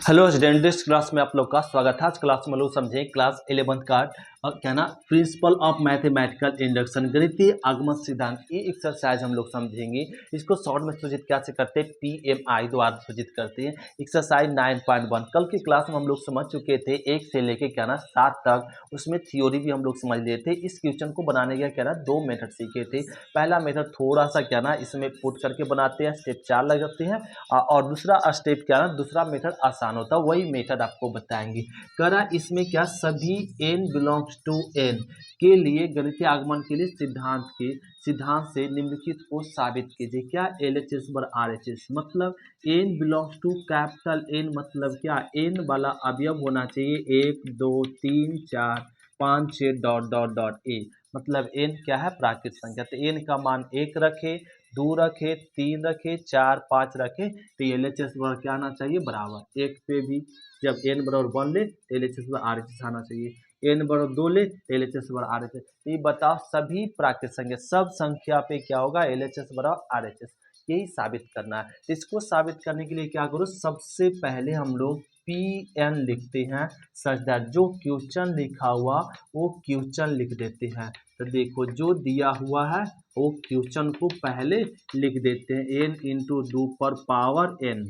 Hello student, इस class में आप लोग का स्वागत है। आज क्लास में लोग समझें क्लास 11 का क्या ना प्रिंसिपल ऑफ मैथमेटिकल इंडक्शन, गणितीय आगमन सिद्धांत। ये एक्सरसाइज हम लोग समझेंगे। इसको शॉर्ट में सूचित कैसे करते हैं, PMI द्वारा सूचित करते हैं। एक्सरसाइज 9.1 कल की क्लास में हम लोग समझ चुके थे 1 से लेके क्या ना 7 तक। उसमें थ्योरी भी हम लोग समझ लिए थे। इस क्वेश्चन को बनाने का क्या ना 2 मेथड सीखे थे। पहला मेथड थोड़ा सा क्या ना इसमें पुट करके बनाते हैं, स्टेप 4 लगाते हैं, और दूसरा स्टेप क्या ना दूसरा मेथड आसान होता है, वही मेथड आपको बताएंगे। करा इसमें क्या सभी n बिलोंग्स टू n के लिए गणितीय आगमन के लिए सिद्धांत से निम्नलिखित को साबित कीजिए। क्या LHS बर RHS मतलब n belongs to capital N मतलब क्या n वाला अवयव होना चाहिए 1 2 3 4 5 6 डॉट डॉट डॉट a मतलब n क्या है प्राकृत संख्या। तो n का मान 1 रखे, 2 रखे, 3 रखे, 4 5 रखे, तो LHS बराबर क्या आना चाहिए बराबर 1 पे भी। जब n बराबर 1 ले तो LHS बराबर RHS आना चाहिए, n बराबर 2 ले तो LHS बराबर RHS। तो ये बताओ सभी प्राकृत संख्या सब संख्या पे क्या होगा LHS बराबर RHS, यही साबित करना है। तो इसको साबित करने के लिए क्या करो, सबसे पहले हम लोग PN लिखते हैं, सच दैट जो क्वेश्चन लिखा हुआ वो क्वेश्चन लिख देते हैं। तो देखो जो दिया हुआ है वो क्वेश्चन को पहले लिख देते हैं। n इंटू 2 पर पावर n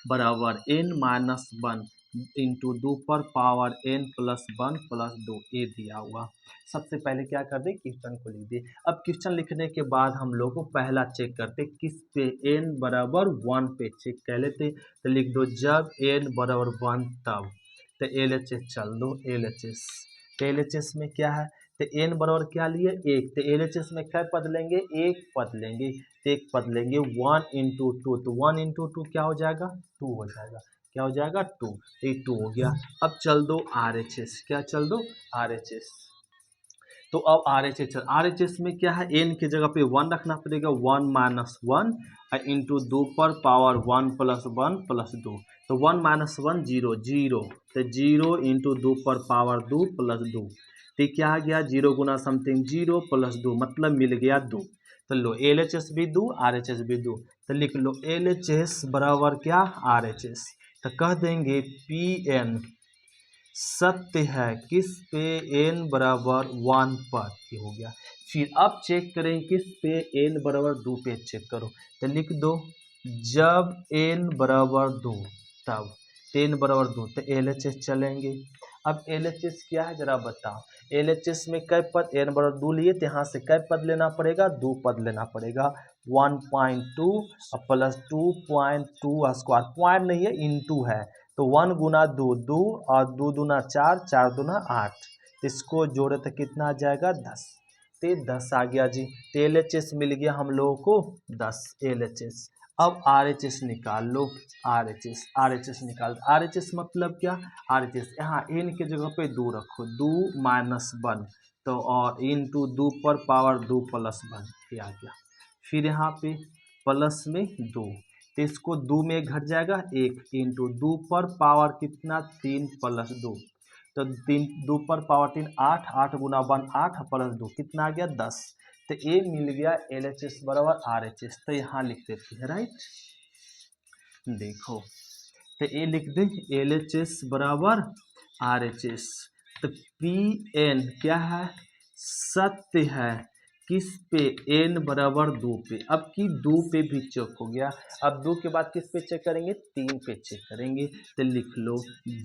बराबर n माइनस 1 इंटू 2 पर पावर n प्लस 1 प्लस 2 ये दिया हुआ। सबसे पहले क्या कर दे क्वेश्चन को लिख दे। अब क्वेश्चन लिखने के बाद हम लोग को पहला चेक करते किस पे n बराबर 1 पे चेक कर लेते। तो लिख दो जब n बराबर 1 तब। तो LHS चल दो LHS। तो LHS में क्या है, तो n बराबर क्या लिए 1, तो LHS में क्या पद लेंगे एक पद लेंगे। तो एक पद लेंगे 1 इंटू 2, तो 1 इंटू 2 क्या हो जाएगा 2 हो जाएगा। क्या हो जाएगा 2, ये 2 हो गया। अब चल दो RHS, क्या चल दो RHS। तो अब RHS में क्या है n की जगह पे 1 रखना पड़ेगा, 1 माइनस 1 इंटू 2 पर पावर 1 प्लस 1 प्लस 2। तो 1 माइनस 1 0 0, तो 0 इंटू 2 पर पावर 2 प्लस 2। तो क्या आ गया 0 गुना समथिंग 0 प्लस 2 मतलब मिल गया 2। तो लो LHS भी 2 RHS भी 2। तो लिख लो LHS बराबर क्या RHS। तो कह देंगे PN सत्य है किस पे n बराबर 1 पर, ये हो गया। फिर अब चेक करें किस पे n बराबर 2 पे चेक करो। तो लिख दो जब n बराबर 2 तब, n बराबर 2 तो LHS चलेंगे। अब LHS क्या है जरा बताओ, LHS में कै पद n बराबर 2 लिए तो यहाँ से कै पद लेना पड़ेगा 2 पद लेना पड़ेगा। 1.2 प्लस 2.2 स्क्वायर, पॉइंट नहीं है इंटू है, तो 1 गुना 2 2 और 2 दूना 4 4 दूना 8, इसको जोड़े तो कितना आ जाएगा 10। तो 10 आ गया जी। तो LHS मिल गया हम लोगों को 10 LHS। अब RHS निकाल लो, RHS निकाल। RHS मतलब क्या RHS यहाँ n के जगह पे 2 रखो, 2 माइनस 1 तो और इंटू 2 पर पावर 2 प्लस 1 ये आ गया। फिर यहाँ पे प्लस में 2, तो इसको 2 में घट जाएगा 1 इंटू 2 पर पावर कितना 3 प्लस 2। तो 3 2 पर पावर 3 8, 8 गुना 1 8 प्लस 2 कितना आ गया 10। तो ये मिल गया LHS बराबर RHS। तो यहाँ लिख देते हैं राइट। देखो तो ये लिख दे LHS बराबर RHS। तो PN क्या है सत्य है किस पे n बराबर 2 पे। अब की 2 पे भी चेक हो गया। अब 2 के बाद किस पे चेक करेंगे 3 पे चेक करेंगे। तो लिख लो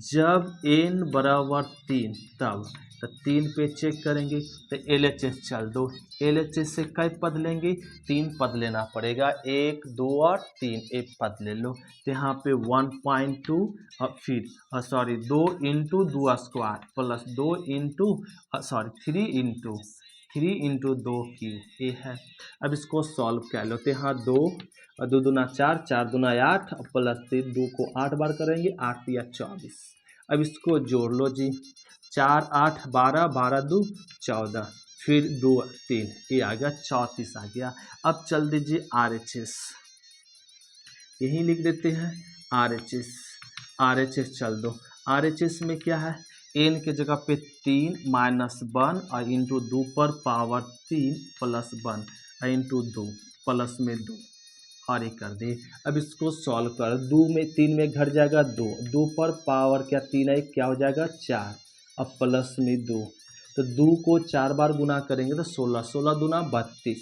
जब n बराबर 3 तब, तो 3 पे चेक करेंगे। तो LHS चल दो, LHS से कई पद लेंगे 3 पद लेना पड़ेगा, 1 2 और 3 एक पद ले लो। तो यहाँ पे 1.2 और फिर sorry 2 into 2 square plus 2 into 3 into 2 cube ये है। अब इसको सॉल्व कर लो। तो यहाँ 2 और 2 दूना 4 4 दूना 8 प्लस 3 2 को 8 बार करेंगे 8 या 24। अब इसको जोड़ लो जी, 4 8 12 12 2 14, फिर 2 3 ये आ गया 34 आ गया। अब चल दीजिए RHS, यही लिख देते हैं RHS चल दो। RHS में क्या है n के जगह पे 3 माइनस 1 और इंटू 2 पर पावर 3 प्लस 1 इंटू 2 प्लस में 2 और ये कर दी। अब इसको सॉल्व कर, 3 में घट जाएगा 2, 2 पर पावर क्या 3 है, क्या हो जाएगा 4, अब प्लस में 2, तो 2 को 4 बार गुना करेंगे तो 16, 16 दूना 32,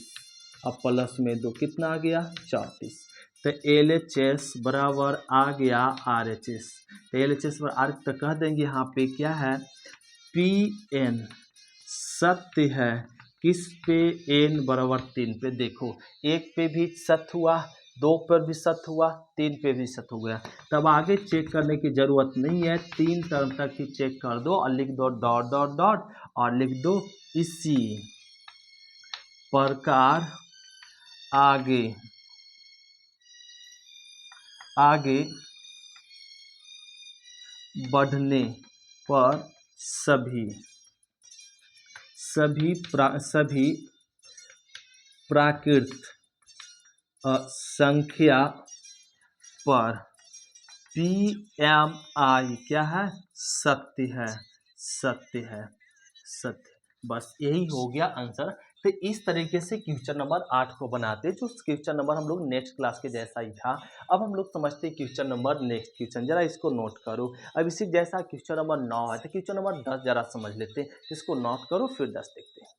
अब प्लस में 2 कितना आ गया 34। तो LHS बराबर आ गया RHS। तो LHS पर आर तो कह देंगे यहाँ पे क्या है, PN सत्य है किस पे, n बराबर 3 पे। देखो 1 पे भी सत्य हुआ, 2 पर भी सत्य हुआ, 3 पे भी सत्य हो गया। तब आगे चेक करने की जरूरत नहीं है, 3 टर्म तक ही चेक कर दो और लिख दो डॉट डॉट डॉट और लिख दो इसी प्रकार आगे आगे बढ़ने पर सभी प्राकृत संख्या पर PMI क्या है, सत्य है, सत्य है, सत्य। बस यही हो गया आंसर। तो इस तरीके से क्वेश्चन नंबर 8 को बनाते हैं, जो क्वेश्चन नंबर हम लोग नेक्स्ट क्लास के जैसा ही था। अब हम लोग समझते हैं क्वेश्चन नंबर नेक्स्ट क्वेश्चन, जरा इसको नोट करो। अब इसी जैसा क्वेश्चन नंबर 9 है, तो क्वेश्चन नंबर 10 जरा समझ लेते हैं, इसको नोट करो फिर 10 देखते हैं।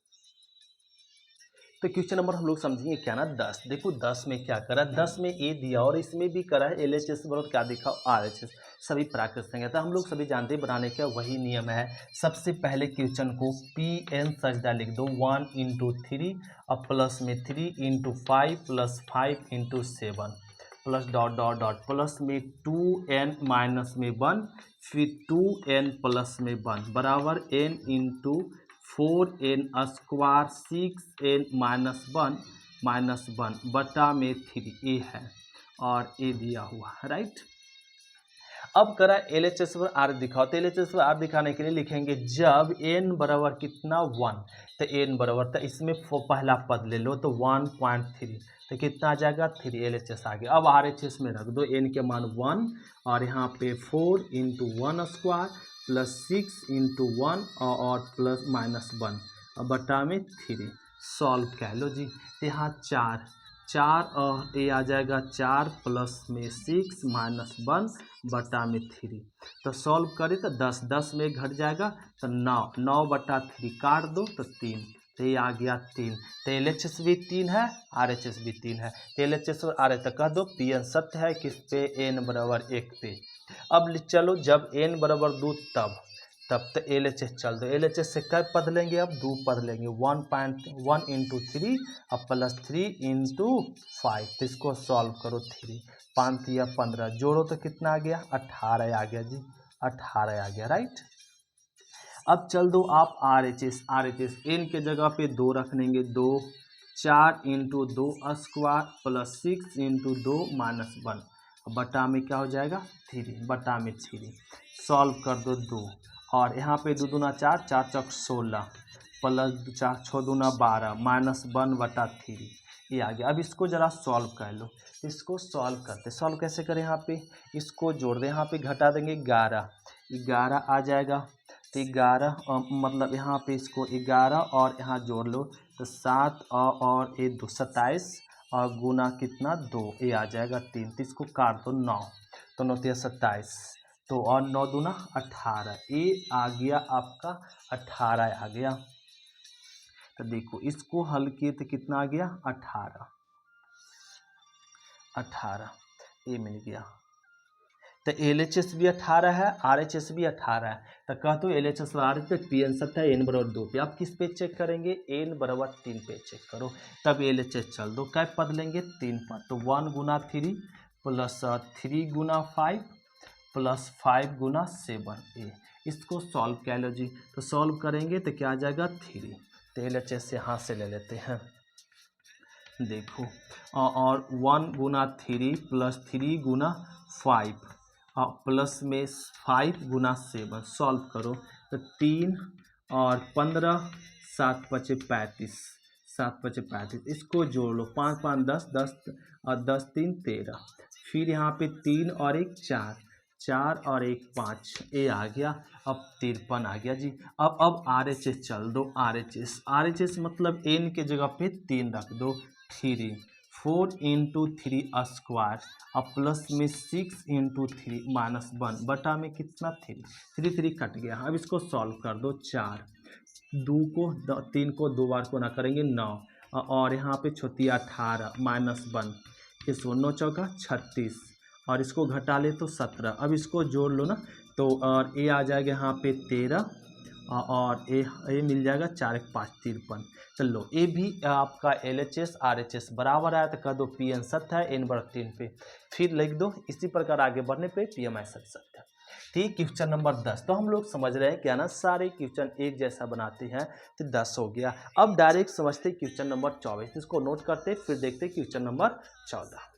तो क्वेश्चन नंबर हम लोग समझेंगे क्या ना 10। देखो 10 में क्या करा, 10 में ए दिया और इसमें भी करा है LHS बराबर क्या दिखा RHS, सभी प्राकृत संख्या। तो हम लोग सभी जानते हैं बनाने का वही नियम है। सबसे पहले क्वेश्चन को PN सजदा लिख दो, 1 × 3 और प्लस में 3 × 5 plus 5 × 7 plus dot dot dot plus में 2n माइनस में 1 फिर 2n प्लस में 1 बराबर n × 4n square 6n minus 1 बटा में 3 ए है और ए दिया हुआ है, राइट। अब करा LHS पर आर दिखाओ। तो LHS पर आर दिखाने के लिए लिखेंगे जब n बराबर कितना 1, तो n बराबर, तो इसमें पहला पद ले लो तो 1.3, तो कितना आ जाएगा 3, LHS आ गया। अब RHS में रख दो n के मान 1 और यहाँ पे 4 × 1 स्क्वायर प्लस 6 × 1 और प्लस माइनस 1 और बटा में 3, सॉल्व कह लो जी। तो यहाँ 4 और ये आ जाएगा 4 प्लस में 6 माइनस 1 बटा में 3, तो सॉल्व करें तो 10 में घट जाएगा तो 9 बटा 3 काट दो तो 3, तो ये आ गया 3। तो LHS भी 3 है, RHS भी 3 है। तो LHS और RHS तक कह दो PN सत्य है किस पे, n बराबर 1 पे। अब चलो जब n बराबर 2 तब तो LHS चल दो, LHS से क्या पद लेंगे, अब 2 पद लेंगे, 1 × 3 और प्लस 3 × 5, तो इसको सॉल्व करो, 3 5 या 15 जोड़ो तो कितना आ गया 18 आ गया जी, 18 आ गया, राइट। अब चल दो आप RHS n के जगह पे 2 रख लेंगे, 2 4 × 2 स्क्वायर प्लस 6 × 2 माइनस 1 बटा में क्या हो जाएगा 3 बटा में 3, सॉल्व कर दो 2 और यहाँ पे 2 दूना 4, 4 चौक 16 प्लस 4 6 दूना 12 माइनस 1 बटा 3, ये आ गया। अब इसको ज़रा सॉल्व कर लो, इसको सॉल्व करते, सॉल्व कैसे करें, यहाँ पे इसको जोड़ दें, यहाँ पे घटा देंगे 11 आ जाएगा, तो 11 मतलब यहाँ पे इसको 11 और यहाँ जोड़ लो तो 7 और 1 2 27 और गुना कितना 2, ये आ जाएगा 3, तो इसको काट दो 9, तो 9 3 27, तो और 9 दूना 18, ये आ गया आपका 18 आ गया। तो देखो इसको हल किए तो कितना आ गया 18 ये मिल गया। तो LHS भी 18 है, RHS भी 18 है, तो कहते हो LHS और RHS पे PN सत्य है, n बराबर 2 पे। आप किस पे चेक करेंगे, n बराबर 3 पे चेक करो, तब LHS चल दो, क्या पद लेंगे 3 पद, तो 1 × 3 प्लस 3 × 5 प्लस 5 × 7 ए, इसको सॉल्व कर लो जी। तो सॉल्व करेंगे तो क्या आ जाएगा 3, तो LHS यहाँ से ले लेते हैं, देखो और 1 × 3 प्लस 3 × 5 प्लस में 5 × 7, सॉल्व करो तो 3 और 15 7 5 35, 7 5 35, इसको जोड़ लो 5 5 10 10 और 10 3 13, फिर यहाँ पे 3 और 1 4 और 1 5, ये आ गया, अब 53 आ गया जी। अब RHS चल दो, RHS मतलब n के जगह पे 3 रख दो, 3 4 इंटू 3 स्क्वायर और प्लस में 6 इंटू 3 माइनस 1 बटा में कितना 3 3 कट गया। अब इसको सॉल्व कर दो। 4 3 को 2 बार को ना करेंगे 9 और यहाँ पे छोटी 18 माइनस 1 इसको 9 चौका 36 और इसको घटा ले तो 17। अब इसको जोड़ लो ना तो और ए आ जाएगा यहाँ पे 13 और ए मिल जाएगा 4 1 5 53। चलो ए भी आपका LHS RHS बराबर आया तो कह दो PN सत्य है n बराबर 3 पे, फिर लिख दो। इसी प्रकार आगे बढ़ने पे PMI सत्य है। ठीक, क्वेश्चन नंबर 10। तो हम लोग समझ रहे हैं क्या ना, सारे क्वेश्चन एक जैसा बनाते हैं तो 10 हो गया। अब डायरेक्ट समझते क्वेश्चन नंबर 24, इसको नोट करते फिर देखते क्वेश्चन नंबर 14।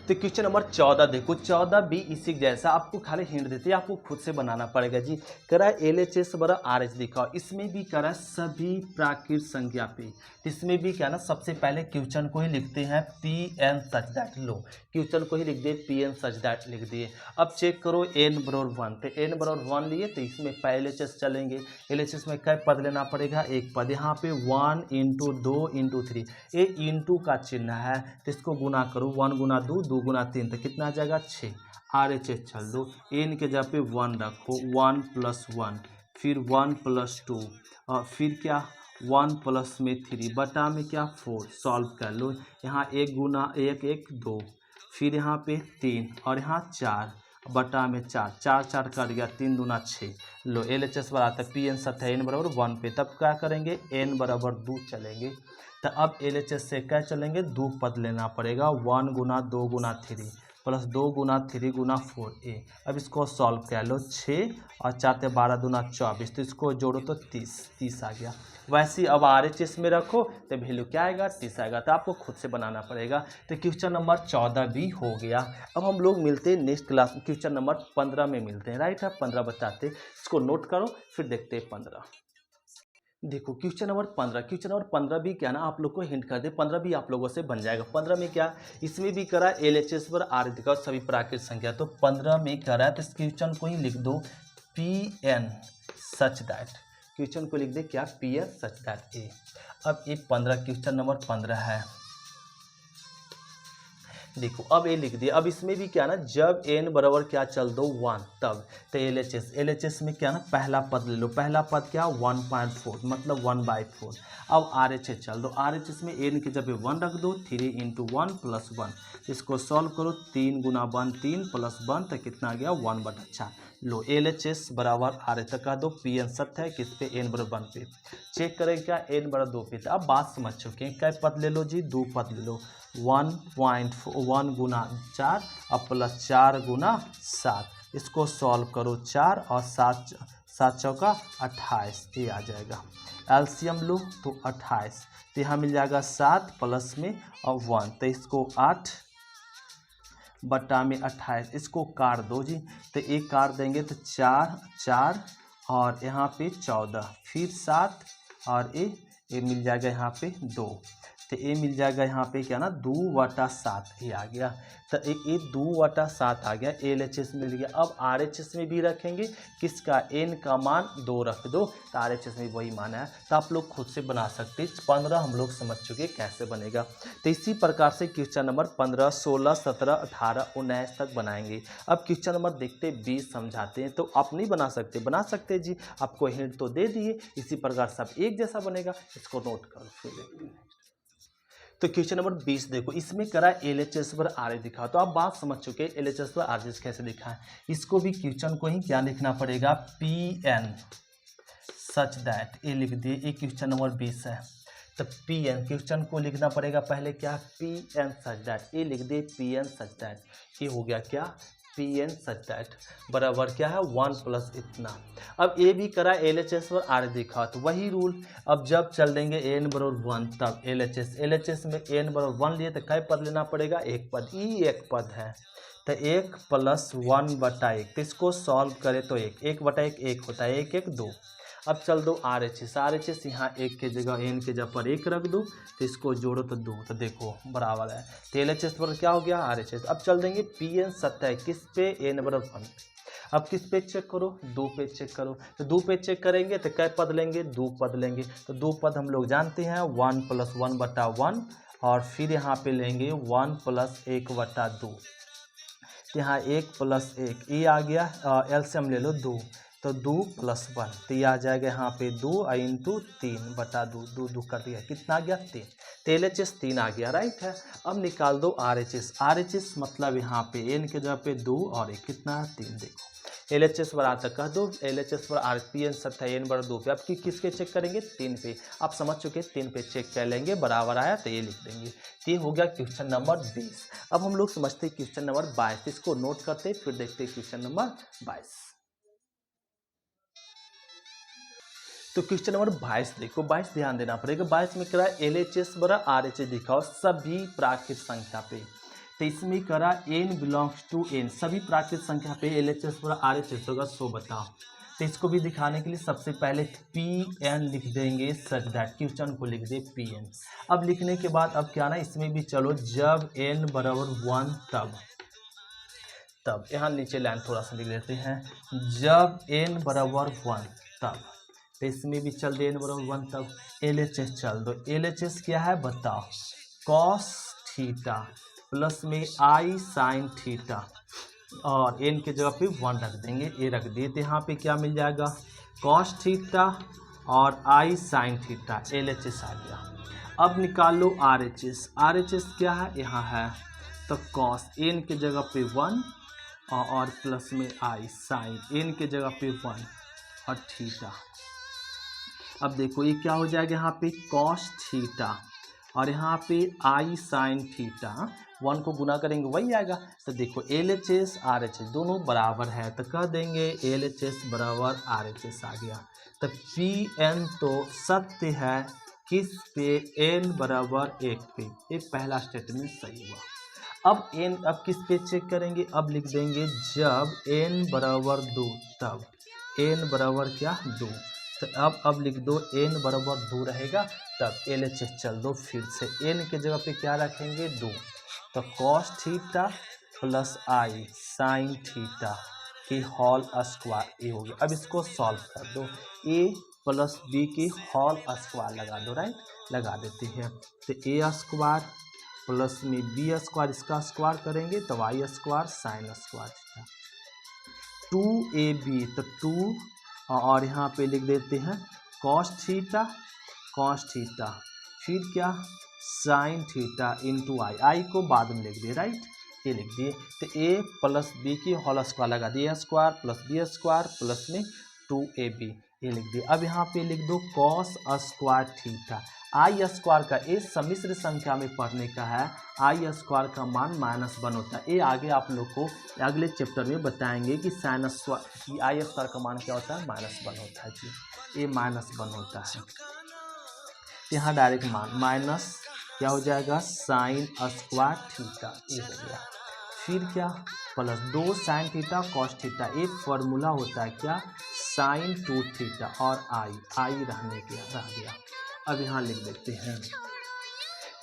तो क्वेश्चन नंबर 14 देखो, 14 भी इसी जैसा, आपको खाली हिंट देते हैं, आपको खुद से बनाना पड़ेगा जी। करा LHS बरा RH दिखाओ, इसमें भी करा सभी प्राकृत संख्या पे, इसमें भी क्या ना सबसे पहले क्वेश्चन को ही लिखते हैं PN such that. Low question को ही लिख दिए PN सच दैट लिख दिए। अब चेक करो n बराबर 1, तो n बराबर 1 लिए तो इसमें LHS चलेंगे। LHS में क्या पद लेना पड़ेगा, एक पद। यहाँ पे 1 इंटू 2 इंटू 3, ये इंटू का चिन्ह है तो इसको गुना करो, 1 गुना 2 2 गुना 3 तो कितना आ जाएगा 6। RHS चल दो, n के जगह पे 1 रखो, 1 प्लस 1 फिर 1 प्लस 2 और फिर क्या 1 प्लस में 3 बटा में क्या 4। सॉल्व कर लो, यहाँ 1 गुना 1 1 2 फिर यहाँ पे 3 और यहाँ 4 बटा में 4 4 4 कट गया, 3 दूना 6। लो LHS बराबर PN सत्य है n बराबर 1 पे, तब क्या करेंगे n बराबर 2 चलेंगे। तो अब LHS से क्या चलेंगे, 2 पद लेना पड़ेगा, 1 गुना 2 गुना 3 प्लस 2 गुना 3 गुना 4a। अब इसको सॉल्व कर लो, 6 और 4 से 12 दूना 24, तो इसको जोड़ो तो 30 आ गया। वैसे ही अब RHS में रखो तो वैल्यू क्या आएगा 30 आएगा, तो आपको खुद से बनाना पड़ेगा। तो क्वेश्चन नंबर 14 भी हो गया। अब हम लोग मिलते हैं नेक्स्ट क्लास में, क्वेश्चन नंबर 15 में मिलते हैं। राइट है, 15 बताते, इसको नोट करो फिर देखते हैं 15। देखो क्वेश्चन नंबर 15, क्वेश्चन नंबर 15 भी क्या ना आप लोग को हिंट कर दे, 15 भी आप लोगों से बन जाएगा। 15 में क्या, इसमें भी करा LHS पर RH दिखाओ सभी प्राकृत संख्या, तो 15 में करा तो इस क्वेश्चन को ही लिख दो PN सच दैट। क्वेश्चन को लिख दे क्या, PN सच दैट ए। अब ये 15 क्वेश्चन नंबर 15 है। देखो अब ये लिख दिया। अब इसमें भी क्या ना, जब n बराबर क्या चल दो 1 तब, तो LHS में क्या ना पहला पद ले लो, पहला पद क्या 1.4 मतलब 1/4। अब RHS चल दो, RHS में n के जब 1 रख दो, 3 इंटू 1 प्लस 1, इसको सॉल्व करो, 3 गुना 1 3 प्लस 1 तो कितना आ गया 1/4। लो LHS बराबर RH तक का दो, PN सत्य है किस पे, n बराबर 1 पे। चेक करें क्या, n बराबर 2 पे। अब बात समझ चुके हैं, क्या पद ले लो जी, 2 पद ले लो, 1 गुना 4 और प्लस 4 गुना 7, इसको सॉल्व करो, 4 और 7 चौका 28, ये आ जाएगा। एलसीएम लो तो 28, तो यहाँ मिल जाएगा 7 प्लस में और 1, तो इसको 8 बटा में 28, इसको काट दो जी, तो एक काट देंगे तो 4 4 और यहाँ पे 14 फिर 7 और ये मिल जाएगा यहाँ पे 2, तो ये मिल जाएगा यहाँ पे क्या ना 2/7 ये आ गया। तो ये 2/7 आ गया, LHS मिल गया। अब RHS में भी रखेंगे किसका, n का मान 2 रख दो, तो RHS में वही मान है, तो आप लोग खुद से बना सकते। 15 हम लोग समझ चुके कैसे बनेगा। तो इसी प्रकार से क्वेश्चन नंबर 15 16 17 18 19 तक बनाएंगे। अब क्वेश्चन नंबर देखते 20 समझाते हैं। तो आप नहीं बना सकते, बना सकते जी, आपको हिंट तो दे दिए। इसी प्रकार सब एक जैसा बनेगा, इसको नोट करो फिर देखते हैं। तो क्वेश्चन नंबर 20 देखो, इसमें करा LHS पर RH दिखा, तो आप बात समझ चुके LHS पर RH कैसे दिखा है। इसको भी क्वेश्चन को ही क्या लिखना पड़ेगा, PN सच दैट, ये लिख दिए। ये क्वेश्चन नंबर 20 है, तो PN क्वेश्चन को लिखना पड़ेगा पहले क्या, PN सच दैट, ये लिख दिए PN सच दैट। ये हो गया क्या, PN सच दैट बराबर क्या है 1 प्लस इतना। अब ये भी करा LHS पर RH दिखा, तो वही रूल। अब जब चल देंगे n बराबर 1 तब LHS में n बराबर 1 लिए तो कै पद लेना पड़ेगा, एक पद, ई एक पद है, तो 1 प्लस 1/1, तो इसको सॉल्व करें तो 1/1 1 होता है, 1 1 2। अब चल दो RHS यहाँ 1 के जगह n के जगह पर 1 रख दो, तो इसको जोड़ो तो 2, तो देखो बराबर है। तो LHS पर क्या हो गया RHS। अब चल देंगे PN सत्य है किस पे, n बराबर 1। अब किस पे चेक करो, 2 पे चेक करो, तो 2 पे चेक करेंगे तो कै पद लेंगे, 2 पद लेंगे। तो 2 पद हम लोग जानते हैं, 1 प्लस 1/1 और फिर यहाँ पे लेंगे 1 + 1/2। तो यहाँ 1 + 1 ये आ गया, एलसीएम ले लो 2, तो 2 + 1 तो ये आ जाएगा यहाँ पे 2 × 3/2, 2 2 कर दिया, कितना आ गया 3, तो LHS 3 आ गया, राइट है। अब निकाल दो RHS। RHS मतलब यहाँ पे n के जगह पे 2 और 1 कितना 3, देखो LHS बराबर कह दो, LHS पर RPN सत्ता n बराबर 2 पे। अब किसके चेक करेंगे 3 पे, आप समझ चुके 3 पे चेक कर लेंगे, बराबर आया तो ये लिख देंगे। ये हो गया क्वेश्चन नंबर 20। अब हम लोग समझते हैं क्वेश्चन नंबर 22, इसको नोट करते फिर देखते हैं क्वेश्चन नंबर 22। तो क्वेश्चन नंबर 22 देखो, 22 ध्यान देना पड़ेगा। 22 में करा LHS बराबर RHS दिखाओ सभी प्राकृत संख्या पे, तो इसमें करा n बिलोंग्स टू n, सभी प्राकृत संख्या पे LHS बराबर RHS होगा, सो बताओ। तो इसको भी दिखाने के लिए सबसे पहले Pn लिख देंगे, सच दैट क्वेश्चन को लिख दे Pn। अब लिखने के बाद अब क्या ना, इसमें भी चलो जब n बराबर 1 तब यहाँ नीचे लाइन थोड़ा सा लिख लेते हैं, जब n बराबर 1 तब, तो इसमें भी चल दे n बराबर 1 तब। LHS चल दो, LHS क्या है बताओ, cos थीटा प्लस में i sin थीटा, और n के जगह पे 1 रख देंगे, ये रख दिए, तो यहाँ पे क्या मिल जाएगा cos थीटा और i sin थीटा, LHS आ गया। अब निकाल लो RHS। RHS क्या है यहाँ है, तो cos n के जगह पे 1 और प्लस में i sin n के जगह पे 1 और थीटा। अब देखो ये क्या हो जाएगा, यहाँ पे cos थीटा और यहाँ पे i sin थीटा, 1 को गुना करेंगे वही आएगा। तो देखो LHS RHS दोनों बराबर है, तो कह देंगे LHS बराबर RHS आ गया। तो Pn तो सत्य है किस पे, n बराबर 1 पे, ये पहला स्टेटमेंट सही हुआ। अब n अब किस पे चेक करेंगे, अब लिख देंगे जब n बराबर 2 तब, n बराबर क्या 2, तो अब लिख दो n बराबर 2 रहेगा तब। LHS चल दो फिर से, n के जगह पे क्या रखेंगे 2, तो cos theta plus i sin theta की होल स्क्वायर, ये हो गया। अब इसको सॉल्व कर दो, a प्लस b की होल स्क्वायर लगा दो, राइट लगा देते हैं। तो a स्क्वायर प्लस में b स्क्वायर, इसका स्क्वायर करेंगे तो y square sin square theta, 2ab तो 2 और यहाँ पे लिख देते हैं cos थीटा फिर क्या sin थीटा इंटू आई को बाद में लिख दिए, राइट ये लिख दिए। तो a प्लस b की होल स्क्वायर लगा दिए, square plus b square plus में 2ab, ये लिख दिए। अब यहाँ पे लिख दो cos स्क्वायर थीटा, आई स्क्वायर का ए सम्मिश्र संख्या में पढ़ने का है, आई स्क्वायर का मान -1 होता है। ये आगे आप लोग को अगले चैप्टर में बताएंगे कि साइन स्क्वायर आई स्क्वायर का मान क्या होता है, -1 होता है जी, ये -1 होता है। यहाँ डायरेक्ट मान माइनस क्या हो जाएगा साइन स्क्वायर थीटा, ये हो गया। फिर क्या plus 2 sine theta cos theta, एक फॉर्मूला होता है क्या साइन 2 थीटा और आई रहने के रह गया। अब यहाँ लिख देते हैं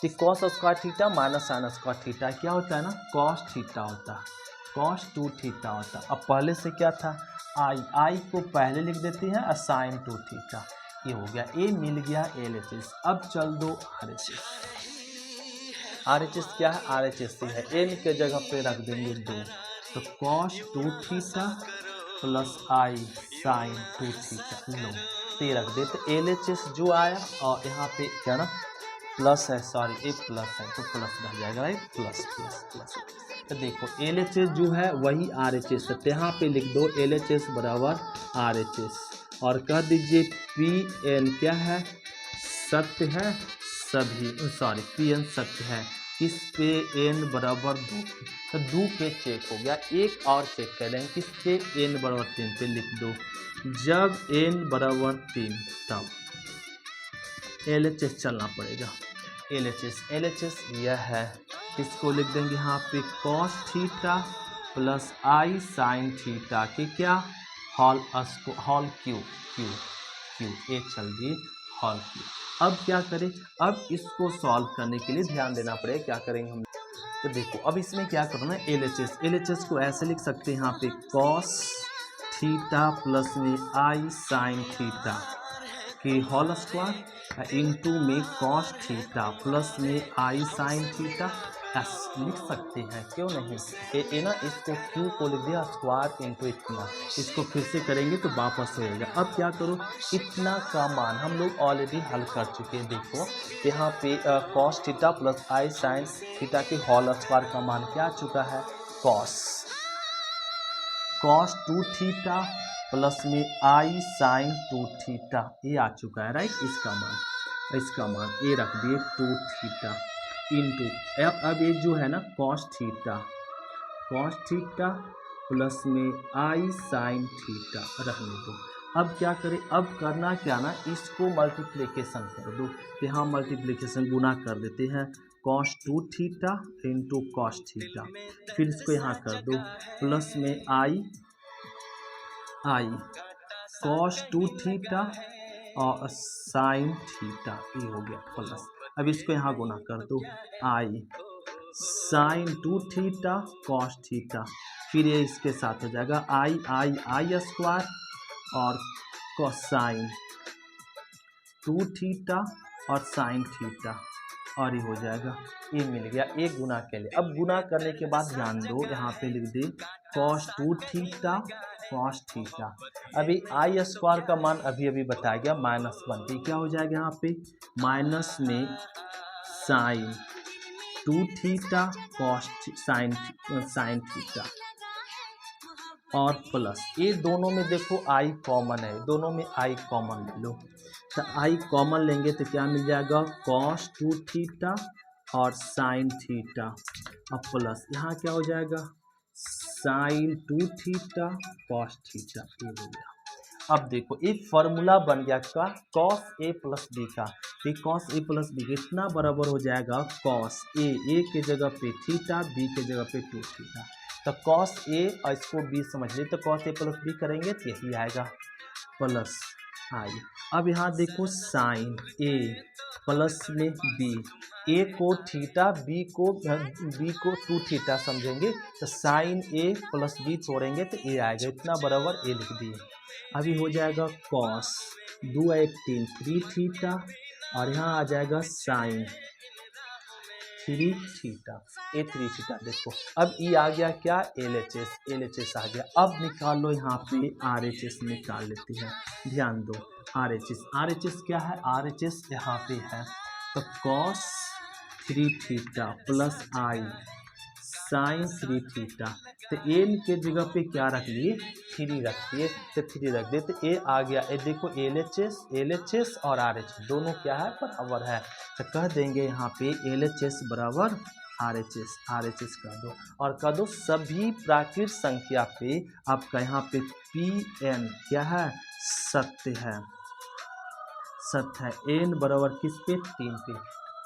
कि cos square theta minus sine square theta क्या होता है ना, कॉस थीटा होता है, कॉस 2 थीटा होता है। अब पहले से क्या था आई को पहले लिख देते हैं और साइन 2 थीटा, ये हो गया, ए मिल गया LHS। अब चल दो RHS क्या है, RHS है n के जगह पे रख देंगे 2, तो cos 2 theta plus i sin 2 थीटा लो, ये रख दे। तो LHS जो आया और यहाँ पे क्या ना प्लस है, सॉरी एक प्लस है तो प्लस रह जाएगा, राइट प्लस प्लस प्लस। तो देखो LHS जो है वही RHS है, तो यहाँ पे लिख दो LHS बराबर RHS और कह दीजिए Pn क्या है, सत्य है सभी, सॉरी Pn सत्य है किस पे, n बराबर 2, तो 2 पे चेक हो गया। एक और चेक करें किस पे, n बराबर 3 पे लिख दो, जब n बराबर 3 तब LHS चलना पड़ेगा। LHS यह है, इसको लिख देंगे यहाँ पे cos theta plus i sin theta के क्या होल क्यू एक चल दिए होल क्यू। अब क्या करें, अब इसको सॉल्व करने के लिए ध्यान देना पड़ेगा, क्या करेंगे हम, तो देखो अब इसमें क्या करना है LHS को ऐसे लिख सकते हैं यहाँ पे cos थीटा प्लस में i sin थीटा की होल स्क्वायर इंटू में कॉस थीटा प्लस में आई साइन थीटा एस लिख सकते हैं, क्यों नहीं। ए ना इसको क्यू को लिख दिया स्क्वायर इंटू इतना, इसको फिर से करेंगे तो वापस हो जाएगा। अब क्या करो, इतना का मान हम लोग ऑलरेडी हल कर चुके हैं। देखो यहाँ पे कॉस थीटा प्लस आई साइन थीटा के होल स्क्वायर का मान क्या आ चुका है, कॉस 2 थीटा प्लस में आई साइन 2 थीटा, ये आ चुका है राइट। इसका मान ये रख दिए 2 थीटा इंटू अब ये जो है ना कॉस थीटा प्लस में आई साइन थीटा रखने दो। अब क्या करें, अब करना क्या ना, इसको मल्टीप्लिकेशन कर दो। तो यहाँ मल्टीप्लिकेशन गुना कर देते हैं, cos 2 theta into cos theta, फिर इसको यहाँ कर दो प्लस में आई कॉस 2 थीटा और साइन थीटा, ये हो गया प्लस। अब इसको यहाँ गुना कर दो, आई साइन 2 थीटा कॉस थीटा, फिर ये इसके साथ हो जाएगा आई स्क्वायर और कोसाइन 2 थीटा और साइन थीटा, और ये हो जाएगा, ये मिल गया एक गुना के लिए। अब गुना करने के बाद ध्यान दो, यहाँ पे लिख दे कॉस 2 थीटा कॉस थीटा। अभी आई स्क्वायर का मान अभी बताया गया -1, क्या हो जाएगा यहाँ पे माइनस में sine 2 theta cos sine theta और प्लस, ये दोनों में देखो आई कॉमन है, दोनों में आई कॉमन ले लो। तो आई कॉमन लेंगे तो क्या मिल जाएगा, कॉस 2 थीटा और साइन थीटा और प्लस यहाँ क्या हो जाएगा साइन 2 थीटा कॉस थीटा, ये हो गया। अब देखो एक फार्मूला बन गया का कॉस ए प्लस बी का, ये कॉस ए प्लस बी कितना बराबर हो जाएगा, कॉस ए के जगह पे थीटा, बी के जगह पे 2 थीटा। तो कॉस ए और इसको बी समझ लीजिए, तो कॉस ए प्लस बी करेंगे तो यही आएगा प्लस आई। अब यहाँ देखो साइन ए प्लस में बी, ए को थीटा बी को 2 थीटा समझेंगे, तो साइन ए प्लस बी छोड़ेंगे तो ए आएगा, इतना बराबर ए लिख दिए। अभी हो जाएगा कॉस 2 1 3 3 थीटा और यहाँ आ जाएगा साइन 3 थीटा, ए 3 थीटा। देखो अब ई आ गया क्या, एलएचएस आ गया। अब निकाल लो, यहाँ पे आरएचएस निकाल लेते हैं, ध्यान दो आरएचएस क्या है, आरएचएस यहाँ पे है तो कॉस 3 थीटा प्लस आई साइन 3 थीटा, तो एन के जगह पे क्या रख लिए 3 रख दिए, तो 3 रख दिए तो ए आ गया। ए देखो एलएचएस और आरएचएस दोनों क्या है बराबर है, तो कह देंगे यहाँ पे एलएचएस बराबर आरएचएस कर दो और कर दो सभी प्राकृत संख्या पे आपका यहाँ पे पी एन क्या है सत्य है, एन बराबर किस पे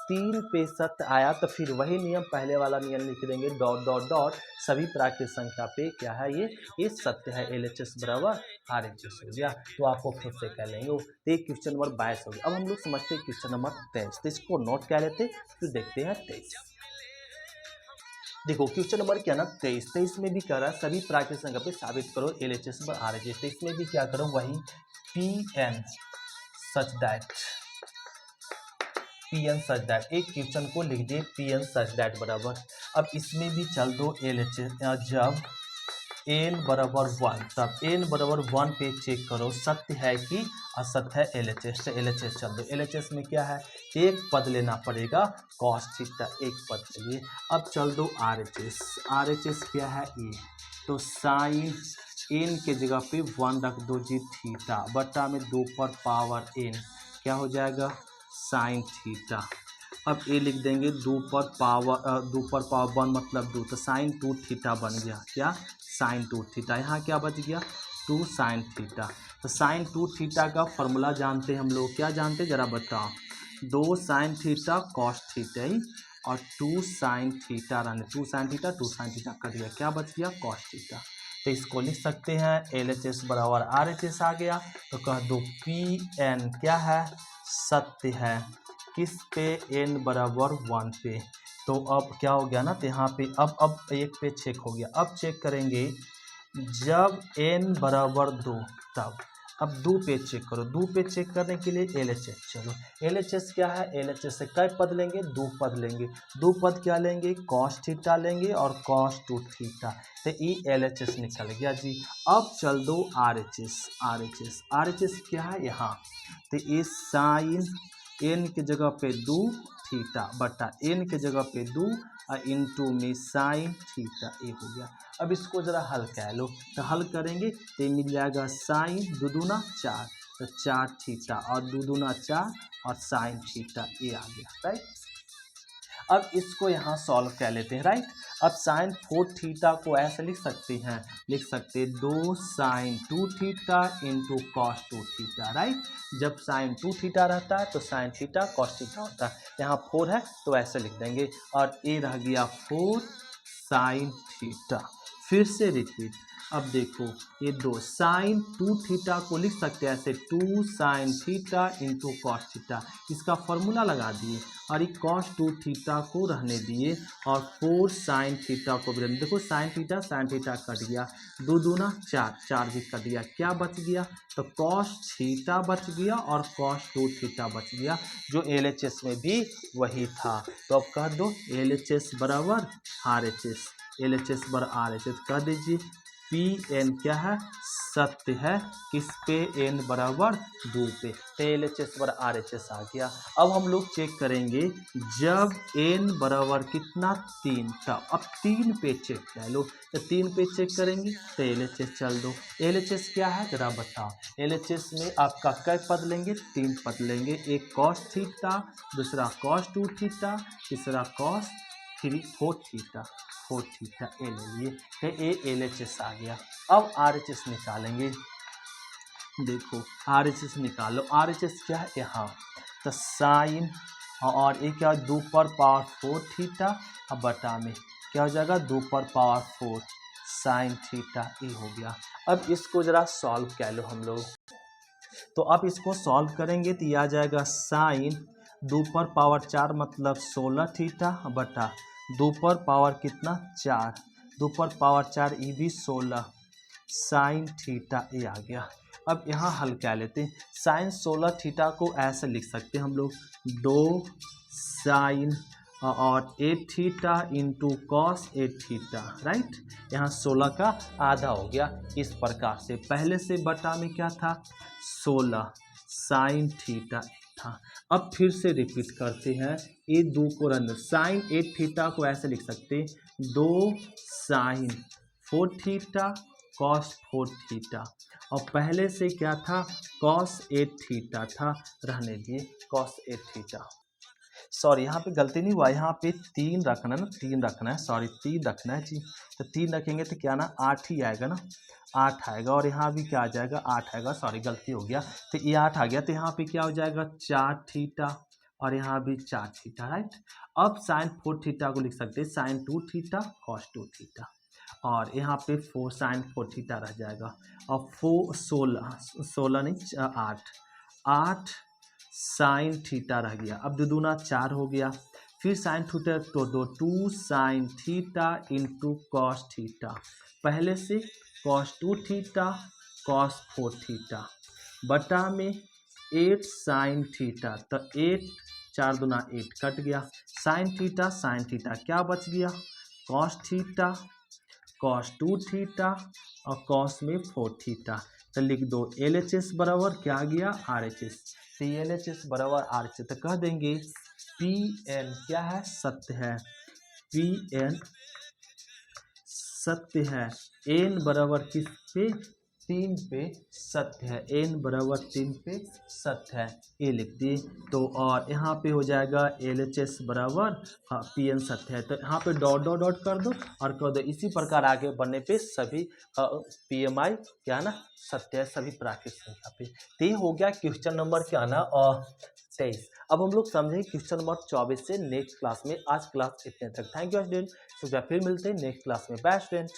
3 पे सत्य आया तो फिर वही नियम पहले वाला नियम लिख देंगे डॉट डॉट डॉट सभी प्राकृत संख्या पे क्या है ये सत्य है, एलएचएस बराबर आरएचएस हो गया। तो आपको खुद से कह लेंगे। तो ये क्वेश्चन नंबर 22 हो गया। अब हम लोग समझते हैं क्वेश्चन नंबर 23, तो इसको नोट क्या लेते फिर देखते हैं 23। देखो क्वेश्चन नंबर क्या ना 23 में भी कह रहा है सभी प्राकृत संख्या पे साबित करो एलएचएस पर आरएचएस। तो इसमें भी क्या करो वही पीएन सच दैट एक क्वेश्चन को लिख दे पीएन सच दैट बराबर। अब इसमें भी चल दो एलएचएस, जब एन बराबर 1 तब एन बराबर 1 पे चेक करो सत्य है कि असत्य है एलएचएस। तो एलएचएस चल दो, एलएचएस में क्या है एक पद लेना पड़ेगा कॉस थीटा, एक पद के लिए। अब चल दो आरएचएस क्या है ए, तो साइन एन के जगह पे 1 रख दो जी थीटा बटा में 2 पर पावर एन क्या हो जाएगा साइन थीटा। अब ए लिख देंगे 2 पर पावर 1 मतलब 2, तो साइन 2 थीटा बन गया क्या साइन 2 थीटा। यहाँ क्या बच गया 2 साइन थीटा। तो साइन 2 थीटा का फॉर्मूला जानते हैं हम लोग, क्या जानते जरा बताओ, 2 साइन थीटा कॉस थीटा ही और 2 साइन थीटा रहने 2 साइन थीटा कट गया, क्या बच गया कॉस थीटा। तो इसको लिख सकते हैं एलएचएस बराबर आरएचएस आ गया। तो कह दो पी एन क्या है सत्य है किस पे एन बराबर 1 पे। तो अब क्या हो गया ना, तो यहाँ पे अब 1 पे चेक हो गया। अब चेक करेंगे जब एन बराबर 2 तब अब दो पेज चेक करो, दो पेज चेक करने के लिए LHS। चलो LHS क्या है, LHS से कै पद लेंगे, दो पद लेंगे। दो पद क्या लेंगे, कॉस थीटा लेंगे और कॉस 2 थीटा। तो ये LHS निकल गया जी। अब चल दो RHS। RHS क्या है यहाँ, तो ये साइन n के जगह पे 2 थीटा बटा n के जगह पे 2 इंटू में साइन थीटा, ये हो गया। अब इसको जरा हल कर लो, तो हल करेंगे तो मिल जाएगा साइन 2 दूना 4, तो 4 थीटा और 2 दूना 4 और साइन थीटा, ये आ गया राइट। अब इसको यहाँ सॉल्व कर लेते हैं राइट। अब साइन 4 थीटा को ऐसे लिख सकते हैं, लिख सकते हैं 2 sine 2 theta into cos 2 theta right. जब साइन 2 थीटा रहता है तो साइन थीटा कॉस थीटा होता है। यहाँ 4 है तो ऐसे लिख देंगे और ये रह गया 4 साइन थीटा। फिर से रिपीट, अब देखो ये 2 साइन 2 थीटा को लिख सकते हैं ऐसे 2 sine theta into cos theta, इसका फॉर्मूला लगा दिए और ये कॉस 2 थीटा को रहने दिए और 4 साइन थीटा को भी रहने। देखो साइन थीटा कट गया, 2 दूना 4, 4 भी कट गया, क्या बच गया, तो कॉस थीटा बच गया और कॉस 2 थीटा बच गया, जो LHS में भी वही था। तो अब कह दो LHS बराबर RHS, LHS बराबर RHS कह दीजिए। Pn क्या है, सत्य है, किस पे, n बराबर 2 पे, तो LHS बराबर RHS आ गया। अब हम लोग चेक करेंगे जब n बराबर कितना 3 का, अब 3 पे चेक कर लो, तो 3 पे चेक करेंगे तो LHS चल दो। LHS क्या है जरा बताओ, LHS में आपका कै पद लेंगे, 3 पद लेंगे, एक कॉस थीटा, दूसरा कॉस 2 थीटा, तीसरा कॉस 4 थीटा, 4 थीटा ए ले लिए, तो ये LHS आ गया। अब RHS निकालेंगे, देखो RHS निकालो, RHS क्या है यहाँ, तो साइन और ये क्या 2 पर पावर 4 थीटा, अब बटा में क्या हो जाएगा 2 पर पावर 4 साइन थीटा, ये हो गया। अब इसको जरा सॉल्व कर लो हम लोग, तो अब इसको सॉल्व करेंगे तो ये आ जाएगा साइन 2 पर पावर 4 मतलब 16 थीटा बटा 2 पर पावर कितना 4, 2 पर पावर 4 ये भी 16 साइन थीटा, ये आ गया। अब यहाँ हल कर लेते हैं, साइन 16 थीटा को ऐसे लिख सकते हैं हम लोग 2 साइन और 8 theta into cos 8 theta right. यहाँ 16 का आधा हो गया, इस प्रकार से पहले से बटा में क्या था 16 साइन थीटा था। अब फिर से रिपीट करते हैं, ये 2 को रन, साइन 8 थीटा को ऐसे लिख सकते हैं 2 साइन 4 थीटा कॉस 4 थीटा, और पहले से क्या था कॉस 8 थीटा था, रहने दिए कॉस 8 थीटा। सॉरी यहाँ पे गलती नहीं हुआ, यहाँ पे 3 रखना ना, 3 रखना है, सॉरी 3 रखना है जी। तो 3 रखेंगे तो क्या ना 8 ही आएगा ना, 8 आएगा, और यहाँ भी क्या आ जाएगा 8 आएगा, सॉरी गलती हो गया, तो ये 8 आ गया, तो यहाँ पे क्या हो जाएगा 4 थीटा और यहाँ भी 4 थीटा राइट। अब साइन 4 थीटा को लिख सकते हैं साइन 2 थीटा कॉस 2 थीटा, और यहाँ पे 4 साइन 4 थीटा रह जाएगा, और 4 16 नहीं 8 साइन थीटा रह गया। अब 2 दूना 4 हो गया, फिर साइन थीटा तो 2 sine theta into cos theta, पहले से कॉस 2 थीटा कॉस 4 थीटा बटा में 8 साइन थीटा, तो 8 4 दूना 8 कट गया, साइन थीटा क्या बच गया कॉस थीटा कॉस 2 थीटा और कॉस में 4 थीटा, तो लिख दो LHS बराबर क्या आ गया RHS, तो LHS बराबर RHS, तो कह देंगे Pn क्या है सत्य है, Pn सत्य है, n बराबर किस पे 3 पे सत्य है, n बराबर 3 पे सत्य है, ये लिख दिए। तो और यहाँ पे हो जाएगा LHS बराबर हाँ Pn सत्य है, तो यहाँ पे डॉट डॉट डॉट कर दो और कर दो, इसी प्रकार आगे बढ़ने पे सभी PMI क्या ना सत्य है सभी प्राकृतिक संख्या पे। तो ये हो गया क्वेश्चन नंबर क्या ना 23। अब हम लोग समझेंगे क्वेश्चन नंबर 24 से नेक्स्ट क्लास में। आज क्लास इतने तक, थैंक यू स्टूडेंट, फिर मिलते हैं नेक्स्ट क्लास में, बाय स्टूडेंट।